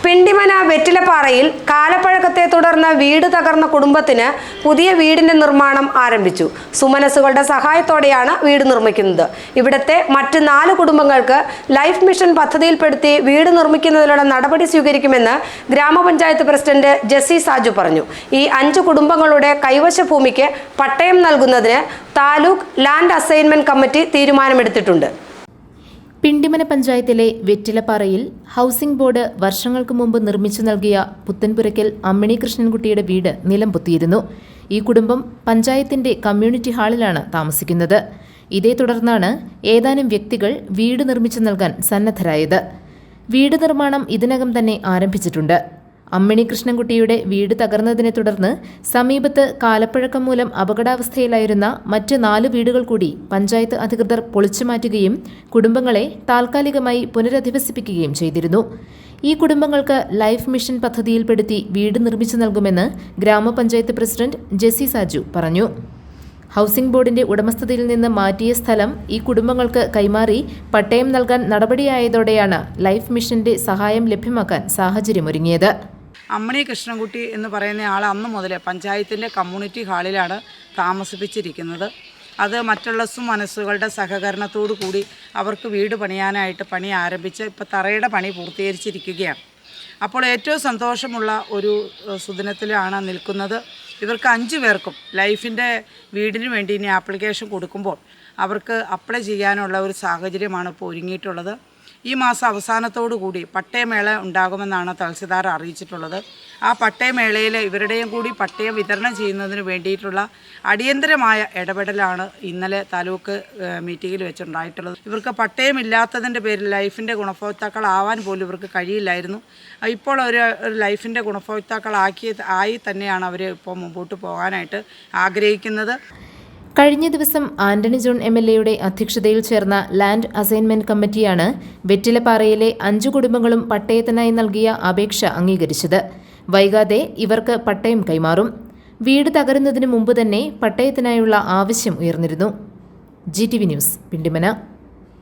പിണ്ടിമന വെറ്റിലപ്പാറയിൽ കാലപ്പഴക്കത്തെ തുടർന്ന് വീട് തകർന്ന കുടുംബത്തിന് പുതിയ വീടിന്റെ നിർമ്മാണം ആരംഭിച്ചു. സുമനസുകളുടെ സഹായത്തോടെയാണ് വീട് നിർമ്മിക്കുന്നത്. ഇവിടത്തെ മറ്റ് 4 കുടുംബങ്ങൾക്ക് ലൈഫ് മിഷൻ പദ്ധതിയിൽപ്പെടുത്തി വീട് നിർമ്മിക്കുന്നതിനുള്ള നടപടി സ്വീകരിക്കുമെന്ന് ഗ്രാമപഞ്ചായത്ത് പ്രസിഡന്റ് ജെസ്സി സാജു പറഞ്ഞു. ഈ 5 കുടുംബങ്ങളുടെ കൈവശ ഭൂമിക്ക് പട്ടയം നൽകുന്നതിന് താലൂക്ക് ലാൻഡ് അസൈൻമെന്റ് കമ്മിറ്റി തീരുമാനമെടുത്തിട്ടുണ്ട്. പിണ്ടിമന പഞ്ചായത്തിലെ വെറ്റിലപ്പാറയിൽ ഹൗസിംഗ് ബോർഡ് വർഷങ്ങൾക്ക് മുമ്പ് നിർമ്മിച്ചു നൽകിയ പുത്തൻപുരയ്ക്കൽ അമ്മിണി കൃഷ്ണൻകുട്ടിയുടെ വീട് നിലംപൊത്തിയിരുന്നു. ഈ കുടുംബം പഞ്ചായത്തിന്റെ കമ്മ്യൂണിറ്റി ഹാളിലാണ് താമസിക്കുന്നത്. ഇതേ തുടർന്നാണ് ഏതാനും വ്യക്തികൾ വീട് നിർമ്മിച്ചു നൽകാൻ സന്നദ്ധരായത്. വീട് നിർമ്മാണം ഇതിനകം തന്നെ ആരംഭിച്ചിട്ടുണ്ട്. അമ്മിണി കൃഷ്ണൻകുട്ടിയുടെ വീട് തകർന്നതിനെ തുടർന്ന് സമീപത്ത് കാലപ്പഴക്കം മൂലം അപകടാവസ്ഥയിലായിരുന്ന മറ്റ് 4 വീടുകൾ കൂടി പഞ്ചായത്ത് അധികൃതർ പൊളിച്ചുമാറ്റുകയും കുടുംബങ്ങളെ താൽക്കാലികമായി പുനരധിവസിപ്പിക്കുകയും ചെയ്തിരുന്നു. ഈ കുടുംബങ്ങൾക്ക് ലൈഫ് മിഷൻ പദ്ധതിയിൽപ്പെടുത്തി വീട് നിർമ്മിച്ചു നൽകുമെന്ന് ഗ്രാമപഞ്ചായത്ത് പ്രസിഡന്റ് ജെസ്സി സാജു പറഞ്ഞു. ഹൗസിംഗ് ബോർഡിന്റെ ഉടമസ്ഥതയിൽ നിന്ന് മാറ്റിയ സ്ഥലം ഈ കുടുംബങ്ങൾക്ക് കൈമാറി പട്ടയം നൽകാൻ നടപടിയായതോടെയാണ് ലൈഫ് മിഷന്റെ സഹായം ലഭ്യമാക്കാൻ സാഹചര്യമൊരുങ്ങിയത്. അമ്മിണി കൃഷ്ണൻകുട്ടി എന്ന് പറയുന്ന ആൾ അന്ന് മുതൽ പഞ്ചായത്തിൻ്റെ കമ്മ്യൂണിറ്റി ഹാളിലാണ് താമസിപ്പിച്ചിരിക്കുന്നത്. അത് മറ്റുള്ള സുമനസ്സുകളുടെ സഹകരണത്തോടു കൂടി അവർക്ക് വീട് പണിയാനായിട്ട് പണി ആരംഭിച്ച് ഇപ്പോൾ തറയുടെ പണി പൂർത്തീകരിച്ചിരിക്കുകയാണ്. അപ്പോൾ ഏറ്റവും സന്തോഷമുള്ള ഒരു സുദിനത്തിലാണ് നിൽക്കുന്നത്. ഇവർക്ക് 5 പേർക്കും ലൈഫിൻ്റെ വീടിന് വേണ്ടി ഇനി ആപ്ലിക്കേഷൻ കൊടുക്കുമ്പോൾ അവർക്ക് അപ്ലൈ ചെയ്യാനുള്ള ഒരു സാഹചര്യമാണ് ഇപ്പോൾ ഒരുങ്ങിയിട്ടുള്ളത്. ഈ മാസം അവസാനത്തോടു കൂടി പട്ടയമേള ഉണ്ടാകുമെന്നാണ് തഹസിൽദാർ അറിയിച്ചിട്ടുള്ളത്. ആ പട്ടയമേളയിൽ ഇവരുടെയും കൂടി പട്ടയം വിതരണം ചെയ്യുന്നതിന് വേണ്ടിയിട്ടുള്ള അടിയന്തരമായ ഇടപെടലാണ് ഇന്നലെ താലൂക്ക് മീറ്റിങ്ങിൽ വെച്ചുണ്ടായിട്ടുള്ളത്. ഇവർക്ക് പട്ടയമില്ലാത്തതിൻ്റെ പേരിൽ ലൈഫിൻ്റെ ഗുണഭോക്താക്കളാവാൻ പോലും ഇവർക്ക് കഴിയില്ലായിരുന്നു. ഇപ്പോൾ ഒരു ലൈഫിൻ്റെ ഗുണഭോക്താക്കളായി തന്നെയാണ് അവർ ഇപ്പോൾ മുമ്പോട്ട് പോകാനായിട്ട് ആഗ്രഹിക്കുന്നത്. കഴിഞ്ഞ ദിവസം ആന്റണി ജോൺ MLAയുടെ അധ്യക്ഷതയിൽ ചേർന്ന ലാൻഡ് അസൈൻമെന്റ് കമ്മിറ്റിയാണ് വെറ്റിലപ്പാറയിലെ 5 കുടുംബങ്ങളും പട്ടയത്തിനായി നൽകിയ അപേക്ഷ അംഗീകരിച്ചത്. വൈകാതെ ഇവർക്ക് പട്ടയം കൈമാറും. വീട് തകരുന്നതിന് മുമ്പ് തന്നെ പട്ടയത്തിനായുള്ള ആവശ്യം ഉയർന്നിരുന്നു. GTV news, Pindimana.